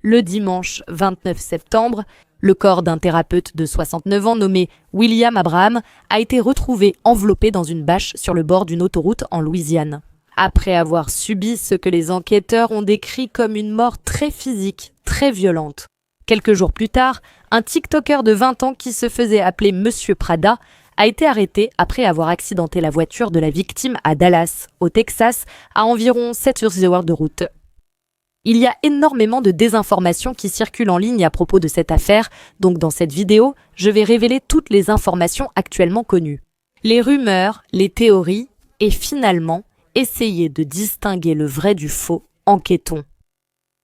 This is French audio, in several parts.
Le dimanche 29 septembre, le corps d'un thérapeute de 69 ans nommé William Abraham a été retrouvé enveloppé dans une bâche sur le bord d'une autoroute en Louisiane. Après avoir subi ce que les enquêteurs ont décrit comme une mort très physique, très violente. Quelques jours plus tard, un TikToker de 20 ans qui se faisait appeler Monsieur Prada a été arrêté après avoir accidenté la voiture de la victime à Dallas, au Texas, à environ 7 heures de route. Il y a énormément de désinformations qui circulent en ligne à propos de cette affaire, donc dans cette vidéo, je vais révéler toutes les informations actuellement connues. Les rumeurs, les théories, et finalement, essayer de distinguer le vrai du faux, enquêtons.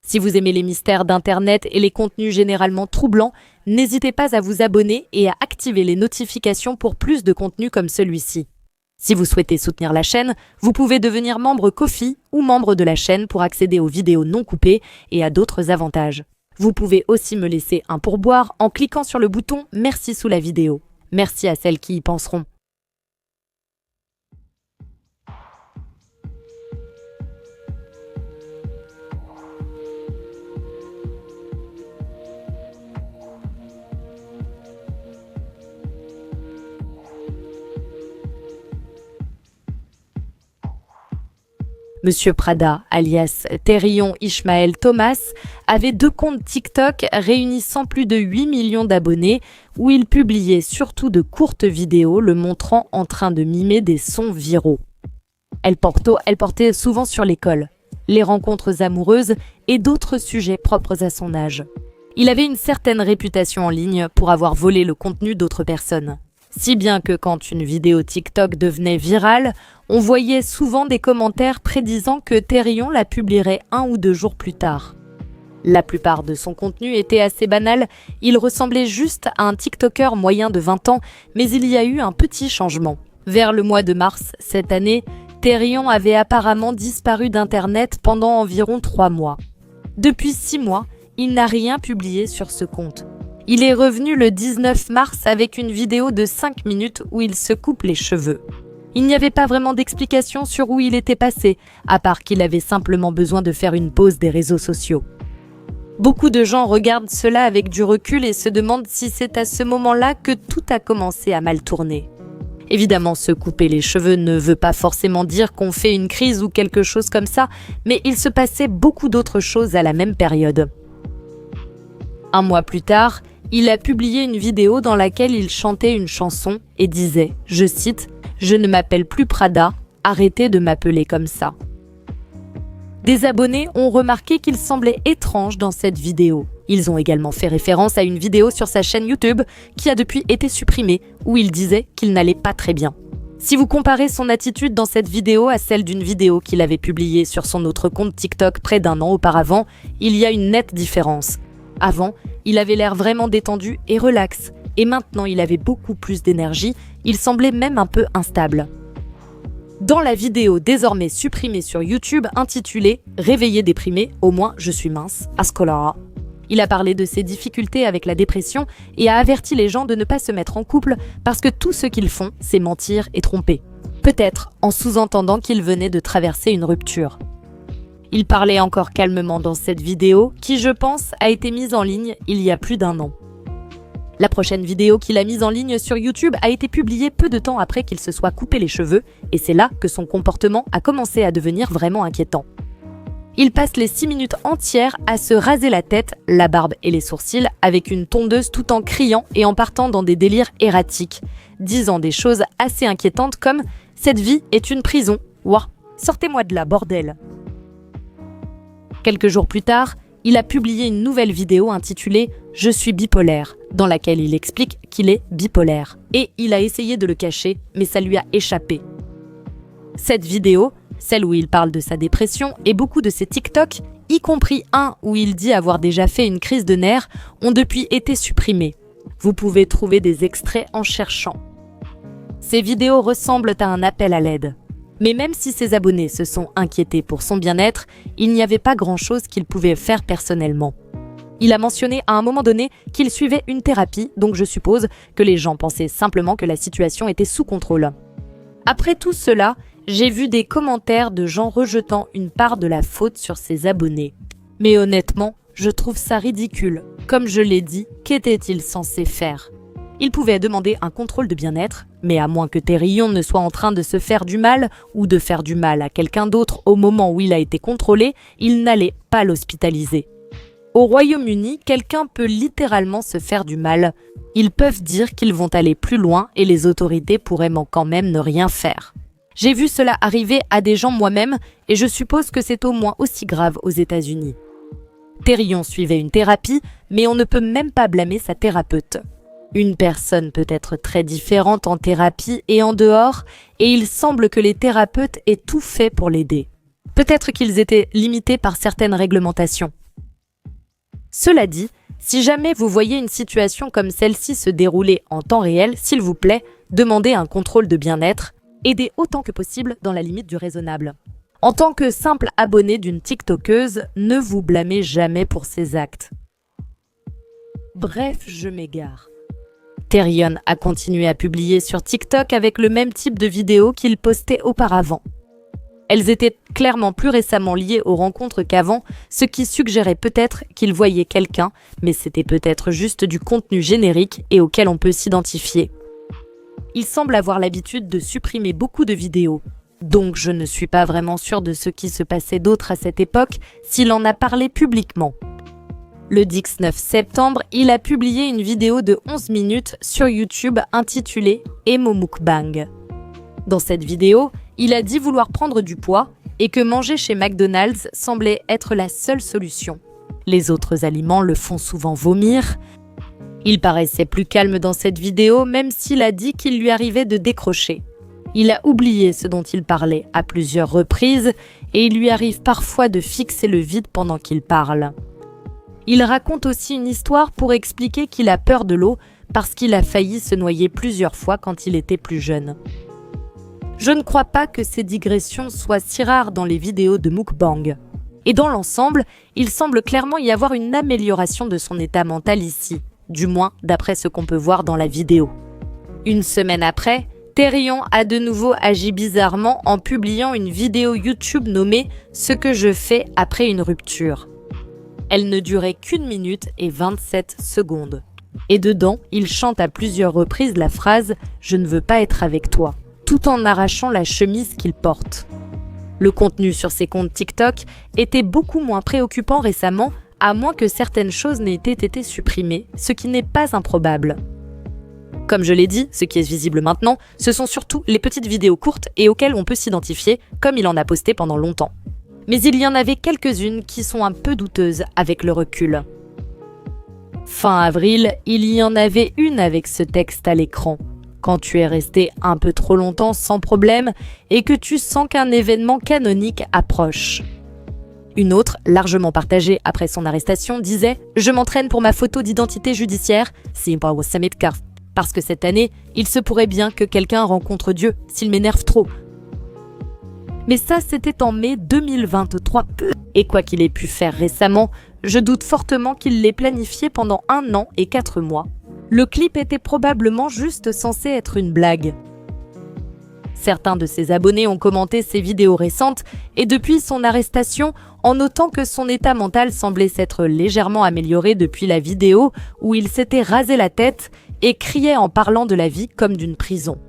Si vous aimez les mystères d'Internet et les contenus généralement troublants, n'hésitez pas à vous abonner et à activer les notifications pour plus de contenus comme celui-ci. Si vous souhaitez soutenir la chaîne, vous pouvez devenir membre Ko-fi ou membre de la chaîne pour accéder aux vidéos non coupées et à d'autres avantages. Vous pouvez aussi me laisser un pourboire en cliquant sur le bouton « Merci » sous la vidéo. Merci à celles qui y penseront. Monsieur Prada, alias Terrion Ishmael Thomas, avait 2 comptes TikTok réunissant plus de 8 millions d'abonnés où il publiait surtout de courtes vidéos le montrant en train de mimer des sons viraux. Elle portait souvent sur l'école, les rencontres amoureuses et d'autres sujets propres à son âge. Il avait une certaine réputation en ligne pour avoir volé le contenu d'autres personnes. Si bien que quand une vidéo TikTok devenait virale, on voyait souvent des commentaires prédisant que Terrion la publierait 1 ou 2 jours plus tard. La plupart de son contenu était assez banal, il ressemblait juste à un TikToker moyen de 20 ans, mais il y a eu un petit changement. Vers le mois de mars cette année, Terrion avait apparemment disparu d'Internet pendant environ 3 mois. Depuis 6 mois, il n'a rien publié sur ce compte. Il est revenu le 19 mars avec une vidéo de 5 minutes où il se coupe les cheveux. Il n'y avait pas vraiment d'explication sur où il était passé, à part qu'il avait simplement besoin de faire une pause des réseaux sociaux. Beaucoup de gens regardent cela avec du recul et se demandent si c'est à ce moment-là que tout a commencé à mal tourner. Évidemment, se couper les cheveux ne veut pas forcément dire qu'on fait une crise ou quelque chose comme ça, mais il se passait beaucoup d'autres choses à la même période. 1 mois plus tard, il a publié une vidéo dans laquelle il chantait une chanson et disait, je cite, « Je ne m'appelle plus Prada, arrêtez de m'appeler comme ça ». Des abonnés ont remarqué qu'il semblait étrange dans cette vidéo. Ils ont également fait référence à une vidéo sur sa chaîne YouTube qui a depuis été supprimée, où il disait qu'il n'allait pas très bien. Si vous comparez son attitude dans cette vidéo à celle d'une vidéo qu'il avait publiée sur son autre compte TikTok près d'1 an auparavant, il y a une nette différence. Avant, il avait l'air vraiment détendu et relax, et maintenant il avait beaucoup plus d'énergie, il semblait même un peu instable. Dans la vidéo désormais supprimée sur YouTube intitulée « Réveillé déprimé, au moins je suis mince, Ascolara », il a parlé de ses difficultés avec la dépression et a averti les gens de ne pas se mettre en couple parce que tout ce qu'ils font, c'est mentir et tromper. Peut-être en sous-entendant qu'il venait de traverser une rupture. Il parlait encore calmement dans cette vidéo qui, je pense, a été mise en ligne il y a plus d'1 an. La prochaine vidéo qu'il a mise en ligne sur YouTube a été publiée peu de temps après qu'il se soit coupé les cheveux et c'est là que son comportement a commencé à devenir vraiment inquiétant. Il passe les 6 minutes entières à se raser la tête, la barbe et les sourcils avec une tondeuse tout en criant et en partant dans des délires erratiques, disant des choses assez inquiétantes comme « Cette vie est une prison, ouah, sortez-moi de là, bordel !» Quelques jours plus tard, il a publié une nouvelle vidéo intitulée « Je suis bipolaire », dans laquelle il explique qu'il est bipolaire. Et il a essayé de le cacher, mais ça lui a échappé. Cette vidéo, celle où il parle de sa dépression, et beaucoup de ses TikTok, y compris un où il dit avoir déjà fait une crise de nerfs, ont depuis été supprimés. Vous pouvez trouver des extraits en cherchant. Ces vidéos ressemblent à un appel à l'aide. Mais même si ses abonnés se sont inquiétés pour son bien-être, il n'y avait pas grand-chose qu'il pouvait faire personnellement. Il a mentionné à un moment donné qu'il suivait une thérapie, donc je suppose que les gens pensaient simplement que la situation était sous contrôle. Après tout cela, j'ai vu des commentaires de gens rejetant une part de la faute sur ses abonnés. Mais honnêtement, Je trouve ça ridicule. Comme je l'ai dit, qu'était-il censé faire? Il pouvait demander un contrôle de bien-être, mais à moins que Thérillon ne soit en train de se faire du mal ou de faire du mal à quelqu'un d'autre au moment où il a été contrôlé, il n'allait pas l'hospitaliser. Au Royaume-Uni, quelqu'un peut littéralement se faire du mal. Ils peuvent dire qu'ils vont aller plus loin et les autorités pourraient quand même ne rien faire. J'ai vu cela arriver à des gens moi-même et je suppose que c'est au moins aussi grave aux États-Unis. Thérillon suivait une thérapie, mais on ne peut même pas blâmer sa thérapeute. Une personne peut être très différente en thérapie et en dehors, et il semble que les thérapeutes aient tout fait pour l'aider. Peut-être qu'ils étaient limités par certaines réglementations. Cela dit, si jamais vous voyez une situation comme celle-ci se dérouler en temps réel, s'il vous plaît, demandez un contrôle de bien-être, aidez autant que possible dans la limite du raisonnable. En tant que simple abonné d'une TikTokeuse, ne vous blâmez jamais pour ses actes. Bref, je m'égare. Thérillon a continué à publier sur TikTok avec le même type de vidéos qu'il postait auparavant. Elles étaient clairement plus récemment liées aux rencontres qu'avant, ce qui suggérait peut-être qu'il voyait quelqu'un, mais c'était peut-être juste du contenu générique et auquel on peut s'identifier. Il semble avoir l'habitude de supprimer beaucoup de vidéos, donc je ne suis pas vraiment sûre de ce qui se passait d'autre à cette époque s'il en a parlé publiquement. Le 19 septembre, il a publié une vidéo de 11 minutes sur YouTube intitulée « Emo Mukbang ». Dans cette vidéo, il a dit vouloir prendre du poids et que manger chez McDonald's semblait être la seule solution. Les autres aliments le font souvent vomir. Il paraissait plus calme dans cette vidéo, même s'il a dit qu'il lui arrivait de décrocher. Il a oublié ce dont il parlait à plusieurs reprises et il lui arrive parfois de fixer le vide pendant qu'il parle. Il raconte aussi une histoire pour expliquer qu'il a peur de l'eau parce qu'il a failli se noyer plusieurs fois quand il était plus jeune. Je ne crois pas que ces digressions soient si rares dans les vidéos de mukbang. Et dans l'ensemble, il semble clairement y avoir une amélioration de son état mental ici, du moins d'après ce qu'on peut voir dans la vidéo. Une semaine après, Thérillon a de nouveau agi bizarrement en publiant une vidéo YouTube nommée « Ce que je fais après une rupture ». Elle ne durait qu'1 minute et 27 secondes. Et dedans, il chante à plusieurs reprises la phrase « Je ne veux pas être avec toi », tout en arrachant la chemise qu'il porte. Le contenu sur ses comptes TikTok était beaucoup moins préoccupant récemment, à moins que certaines choses n'aient été supprimées, ce qui n'est pas improbable. Comme je l'ai dit, ce qui est visible maintenant, ce sont surtout les petites vidéos courtes et auxquelles on peut s'identifier, comme il en a posté pendant longtemps. Mais il y en avait quelques-unes qui sont un peu douteuses avec le recul. Fin avril, il y en avait une avec ce texte à l'écran. Quand tu es resté un peu trop longtemps sans problème et que tu sens qu'un événement canonique approche. Une autre, largement partagée après son arrestation, disait « Je m'entraîne pour ma photo d'identité judiciaire, parce que cette année, il se pourrait bien que quelqu'un rencontre Dieu s'il m'énerve trop. » Mais ça, c'était en mai 2023. Et quoi qu'il ait pu faire récemment, je doute fortement qu'il l'ait planifié pendant 1 an et 4 mois. Le clip était probablement juste censé être une blague. Certains de ses abonnés ont commenté ses vidéos récentes et depuis son arrestation, en notant que son état mental semblait s'être légèrement amélioré depuis la vidéo où il s'était rasé la tête et criait en parlant de la vie comme d'une prison.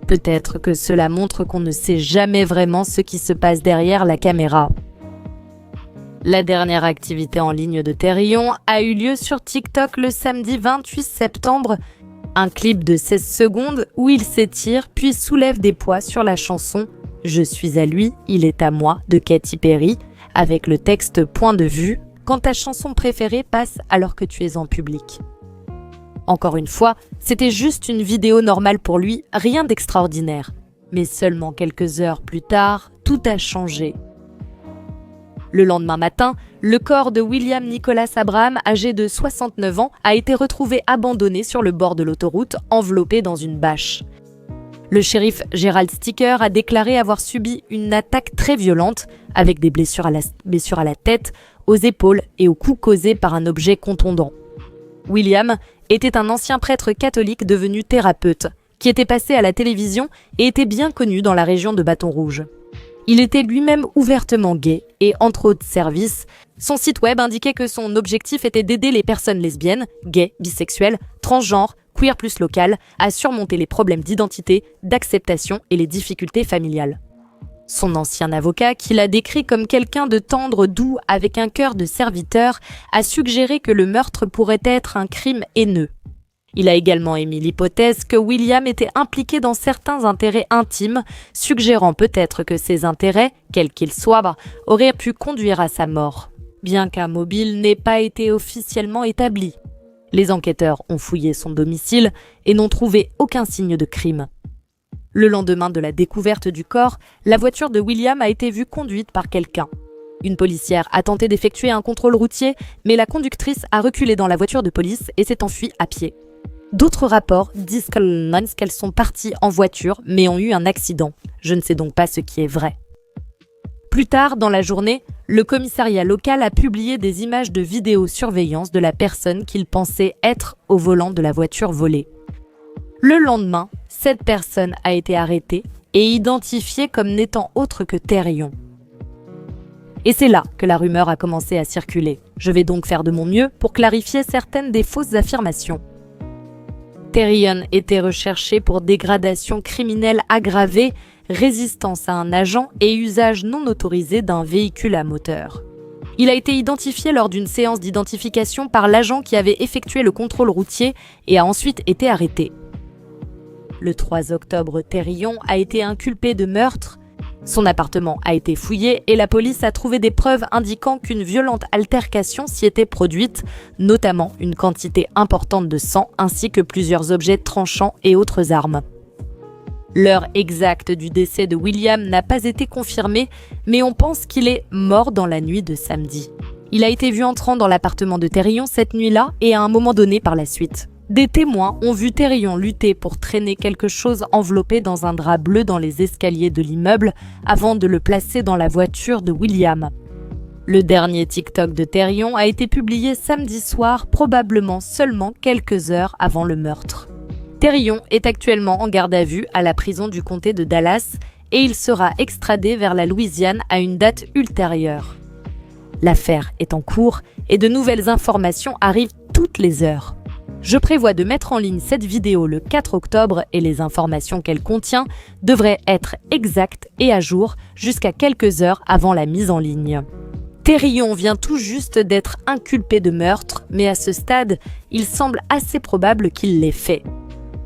Peut-être que cela montre qu'on ne sait jamais vraiment ce qui se passe derrière la caméra. La dernière activité en ligne de Thérillon a eu lieu sur TikTok le samedi 28 septembre. Un clip de 16 secondes où il s'étire puis soulève des poids sur la chanson « Je suis à lui, il est à moi » de Katy Perry, avec le texte « Point de vue » quand ta chanson préférée passe alors que tu es en public. Encore une fois, c'était juste une vidéo normale pour lui, rien d'extraordinaire. Mais seulement quelques heures plus tard, tout a changé. Le lendemain matin, le corps de William Nicholas Abraham, âgé de 69 ans, a été retrouvé abandonné sur le bord de l'autoroute, enveloppé dans une bâche. Le shérif Gerald Sticker a déclaré avoir subi une attaque très violente, avec des blessures à la tête, aux épaules et au cou causées par un objet contondant. William était un ancien prêtre catholique devenu thérapeute, qui était passé à la télévision et était bien connu dans la région de Bâton Rouge. Il était lui-même ouvertement gay et, entre autres services, son site web indiquait que son objectif était d'aider les personnes lesbiennes, gays, bisexuelles, transgenres, queer plus locales à surmonter les problèmes d'identité, d'acceptation et les difficultés familiales. Son ancien avocat, qui l'a décrit comme quelqu'un de tendre, doux, avec un cœur de serviteur, a suggéré que le meurtre pourrait être un crime haineux. Il a également émis l'hypothèse que William était impliqué dans certains intérêts intimes, suggérant peut-être que ces intérêts, quels qu'ils soient, auraient pu conduire à sa mort, bien qu'un mobile n'ait pas été officiellement établi. Les enquêteurs ont fouillé son domicile et n'ont trouvé aucun signe de crime. Le lendemain de la découverte du corps, la voiture de William a été vue conduite par quelqu'un. Une policière a tenté d'effectuer un contrôle routier, mais la conductrice a reculé dans la voiture de police et s'est enfuie à pied. D'autres rapports disent qu'elles sont parties en voiture, mais ont eu un accident. Je ne sais donc pas ce qui est vrai. Plus tard dans la journée, le commissariat local a publié des images de vidéosurveillance de la personne qu'il pensait être au volant de la voiture volée. Le lendemain, cette personne a été arrêtée et identifiée comme n'étant autre que Thérion. Et c'est là que la rumeur a commencé à circuler. Je vais donc faire de mon mieux pour clarifier certaines des fausses affirmations. Thérion était recherché pour dégradation criminelle aggravée, résistance à un agent et usage non autorisé d'un véhicule à moteur. Il a été identifié lors d'une séance d'identification par l'agent qui avait effectué le contrôle routier et a ensuite été arrêté. Le 3 octobre, Thérion a été inculpé de meurtre. Son appartement a été fouillé et la police a trouvé des preuves indiquant qu'une violente altercation s'y était produite, notamment une quantité importante de sang ainsi que plusieurs objets tranchants et autres armes. L'heure exacte du décès de William n'a pas été confirmée, mais on pense qu'il est mort dans la nuit de samedi. Il a été vu entrant dans l'appartement de Thérion cette nuit-là et à un moment donné par la suite. Des témoins ont vu Thérion lutter pour traîner quelque chose enveloppé dans un drap bleu dans les escaliers de l'immeuble avant de le placer dans la voiture de William. Le dernier TikTok de Thérion a été publié samedi soir, probablement seulement quelques heures avant le meurtre. Thérion est actuellement en garde à vue à la prison du comté de Dallas et il sera extradé vers la Louisiane à une date ultérieure. L'affaire est en cours et de nouvelles informations arrivent toutes les heures. Je prévois de mettre en ligne cette vidéo le 4 octobre et les informations qu'elle contient devraient être exactes et à jour jusqu'à quelques heures avant la mise en ligne. Thérion vient tout juste d'être inculpé de meurtre, mais à ce stade, il semble assez probable qu'il l'ait fait.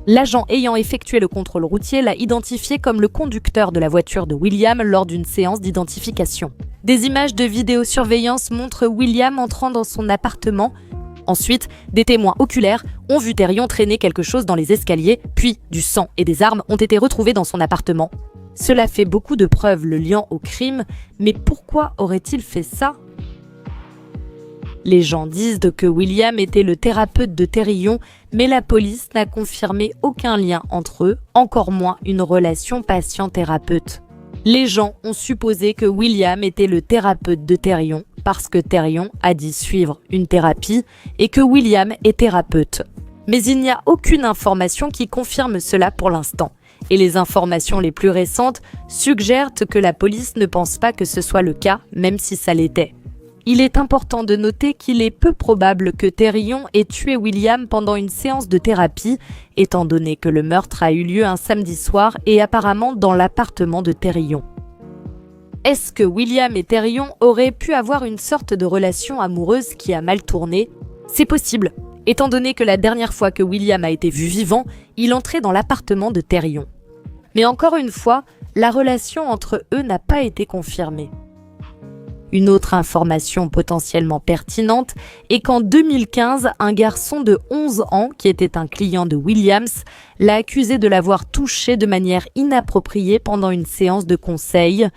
L'agent ayant effectué le contrôle routier l'a identifié comme le conducteur de la voiture de William lors d'une séance d'identification. Des images de vidéosurveillance montrent William entrant dans son appartement. Ensuite, des témoins oculaires ont vu Thérion traîner quelque chose dans les escaliers, puis du sang et des armes ont été retrouvés dans son appartement. Cela fait beaucoup de preuves le liant au crime, mais pourquoi aurait-il fait ça ? Les gens disent que William était le thérapeute de Thérion, mais la police n'a confirmé aucun lien entre eux, encore moins une relation patient-thérapeute. Les gens ont supposé que William était le thérapeute de Thérion parce que Thérion a dit suivre une thérapie et que William est thérapeute. Mais il n'y a aucune information qui confirme cela pour l'instant. Et les informations les plus récentes suggèrent que la police ne pense pas que ce soit le cas, même si ça l'était. Il est important de noter qu'il est peu probable que Thérion ait tué William pendant une séance de thérapie, étant donné que le meurtre a eu lieu un samedi soir et apparemment dans l'appartement de Thérion. Est-ce que William et Thérion auraient pu avoir une sorte de relation amoureuse qui a mal tourné ? C'est possible, étant donné que la dernière fois que William a été vu vivant, il entrait dans l'appartement de Thérion. Mais encore une fois, la relation entre eux n'a pas été confirmée. Une autre information potentiellement pertinente est qu'en 2015, un garçon de 11 ans, qui était un client de Williams, l'a accusé de l'avoir touché de manière inappropriée pendant une séance de conseil.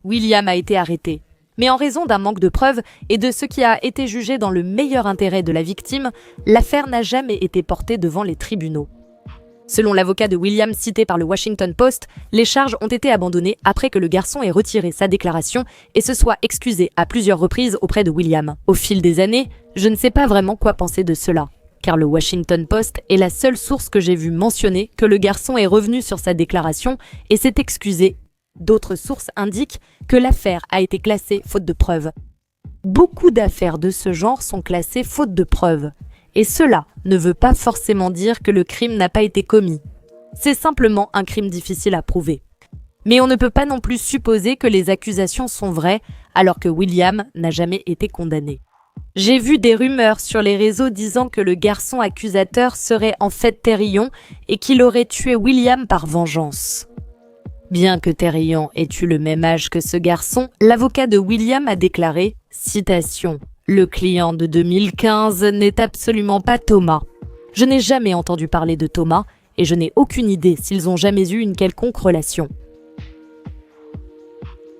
William a été arrêté. Mais en raison d'un manque de preuves et de ce qui a été jugé dans le meilleur intérêt de la victime, l'affaire n'a jamais été portée devant les tribunaux. Selon l'avocat de William cité par le Washington Post, les charges ont été abandonnées après que le garçon ait retiré sa déclaration et se soit excusé à plusieurs reprises auprès de William. Au fil des années, je ne sais pas vraiment quoi penser de cela, car le Washington Post est la seule source que j'ai vue mentionner que le garçon est revenu sur sa déclaration et s'est excusé. D'autres sources indiquent que l'affaire a été classée faute de preuves. Beaucoup d'affaires de ce genre sont classées faute de preuves. Et cela ne veut pas forcément dire que le crime n'a pas été commis. C'est simplement un crime difficile à prouver. Mais on ne peut pas non plus supposer que les accusations sont vraies alors que William n'a jamais été condamné. J'ai vu des rumeurs sur les réseaux disant que le garçon accusateur serait en fait Thérion et qu'il aurait tué William par vengeance. Bien que Thérion ait eu le même âge que ce garçon, l'avocat de William a déclaré, citation, « Le client de 2015 n'est absolument pas Thomas. Je n'ai jamais entendu parler de Thomas et je n'ai aucune idée s'ils ont jamais eu une quelconque relation. »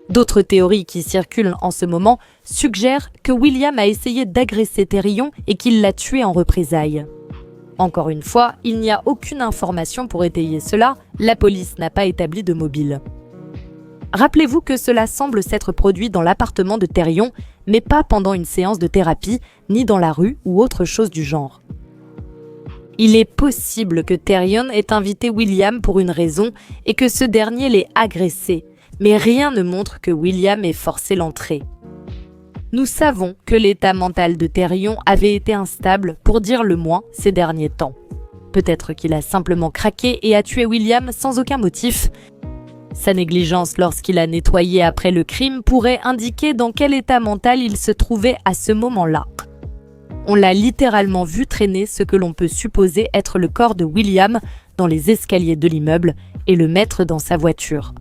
D'autres théories qui circulent en ce moment suggèrent que William a essayé d'agresser Thérion et qu'il l'a tué en représailles. Encore une fois, il n'y a aucune information pour étayer cela, la police n'a pas établi de mobile. Rappelez-vous que cela semble s'être produit dans l'appartement de Thérion, mais pas pendant une séance de thérapie, ni dans la rue ou autre chose du genre. Il est possible que Thérion ait invité William pour une raison et que ce dernier l'ait agressé, mais rien ne montre que William ait forcé l'entrée. Nous savons que l'état mental de Thérion avait été instable, pour dire le moins, ces derniers temps. Peut-être qu'il a simplement craqué et a tué William sans aucun motif. Sa négligence lorsqu'il a nettoyé après le crime pourrait indiquer dans quel état mental il se trouvait à ce moment-là. On l'a littéralement vu traîner ce que l'on peut supposer être le corps de William dans les escaliers de l'immeuble et le mettre dans sa voiture.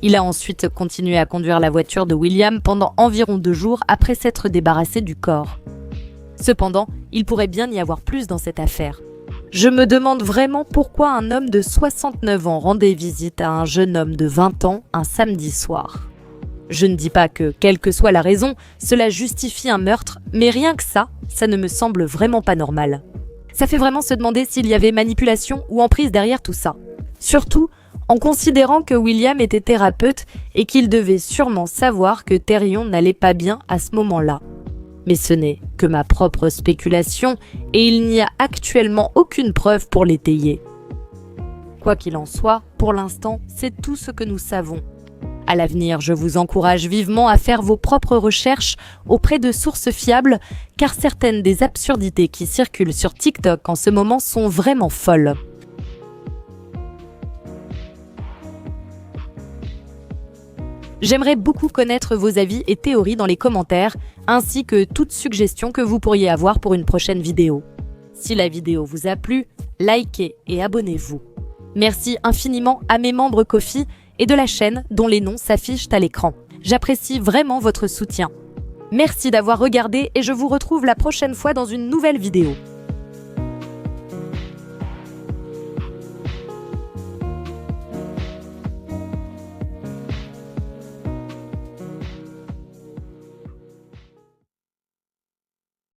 Il a ensuite continué à conduire la voiture de William pendant environ 2 jours après s'être débarrassé du corps. Cependant, il pourrait bien y avoir plus dans cette affaire. Je me demande vraiment pourquoi un homme de 69 ans rendait visite à un jeune homme de 20 ans un samedi soir. Je ne dis pas que, quelle que soit la raison, cela justifie un meurtre, mais rien que ça ne me semble vraiment pas normal. Ça fait vraiment se demander s'il y avait manipulation ou emprise derrière tout ça. Surtout, en considérant que William était thérapeute et qu'il devait sûrement savoir que Thérion n'allait pas bien à ce moment-là. Mais ce n'est que ma propre spéculation et il n'y a actuellement aucune preuve pour l'étayer. Quoi qu'il en soit, pour l'instant, c'est tout ce que nous savons. À l'avenir, je vous encourage vivement à faire vos propres recherches auprès de sources fiables, car certaines des absurdités qui circulent sur TikTok en ce moment sont vraiment folles. J'aimerais beaucoup connaître vos avis et théories dans les commentaires, ainsi que toute suggestion que vous pourriez avoir pour une prochaine vidéo. Si la vidéo vous a plu, likez et abonnez-vous. Merci infiniment à mes membres Ko-fi et de la chaîne dont les noms s'affichent à l'écran. J'apprécie vraiment votre soutien. Merci d'avoir regardé et je vous retrouve la prochaine fois dans une nouvelle vidéo.